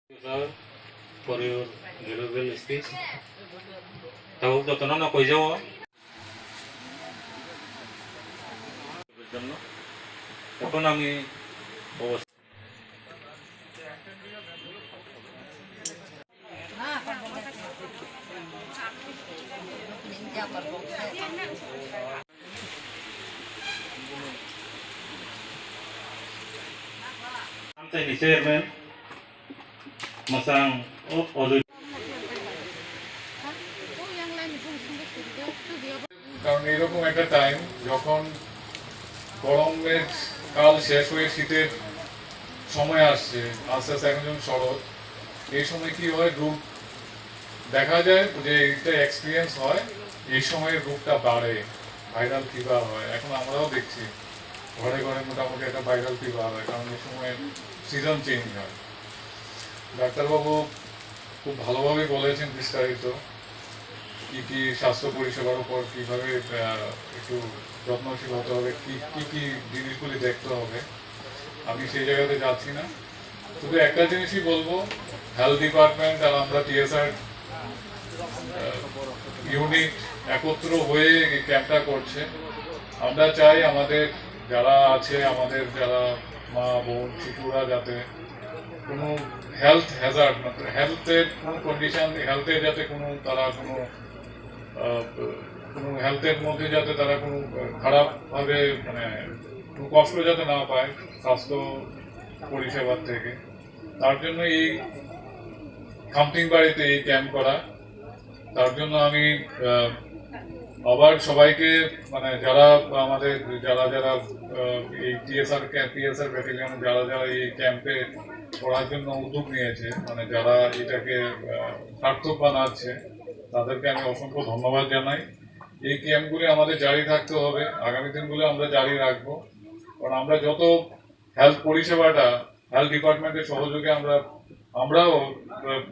for your valuable speech. তাও যত্ন না কই যাও জন্য এখন আমি I'm chairman masang odu কারণ এরকম একটা টাইম যখন গরমের কাল শেষ হয়ে শীতের সময় আসছে আস্তে আস্তে একজন শরৎ এই সময় কি হয় রোগ দেখা যায় যে এটা এক্সপিরিয়েন্স হয় এই সময় রোগটা বাড়ে ভাইরাল ফিভার হয় এখন আমরাও দেখছি ঘরে ঘরে মোটামুটি একটা ভাইরাল ফিভার হয় কারণ এই সময় সিজন চেঞ্জ হয় ডাক্তারবাবু খুব ভালোভাবে বলেছেন বিস্তারিত কি কি স্বাস্থ্য পরিষেবার উপর কিভাবে একটু যত্নশীল হতে হবে কি কি জিনিসগুলি দেখতে হবে আমি সেই জায়গাতে যাচ্ছি না শুধু একটা জিনিসই বলবো হেলথ ডিপার্টমেন্ট আর আমরা টিএসআর ইউনিট একত্র হয়ে এই ক্যাম্পটা করছে আমরা চাই আমাদের যারা আছে আমাদের যারা মা বোন শিশুরা যাতে কোনো হেলথ হ্যাজার্ড হেলথের কোনো কন্ডিশন হেলথের যাতে কোনো তারা কোনো হেলথের মধ্যে যাতে তারা কোনো খারাপভাবে মানে কোনো কষ্ট যাতে না পায় স্বাস্থ্য পরিষেবার থেকে তার জন্য এই খামতিং বাড়িতে এই ক্যাম্প করা তার জন্য আমি আবার সবাইকে মানে যারা আমাদের যারা যারা এই টিএসআর ব্যাটালিয়ন যারা যারা এই ক্যাম্পে পড়ার জন্য উদ্যোগ নিয়েছে মানে যারা এটাকে সার্থক বানাচ্ছে তাদেরকে আমি অসংখ্য ধন্যবাদ জানাই এই ক্যাম্পগুলি আমাদের জারি থাকতে হবে আগামী দিনগুলো আমরা জারি রাখবো কারণ আমরা যত হেলথ পরিষেবাটা হেলথ ডিপার্টমেন্টের সহযোগে আমরাও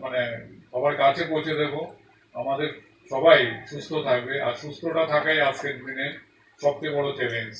মানে সবার কাছে পৌঁছে দেব আমাদের সবাই সুস্থ থাকবে আর সুস্থটা থাকাই আজকের দিনে সবচেয়ে বড় চ্যালেঞ্জ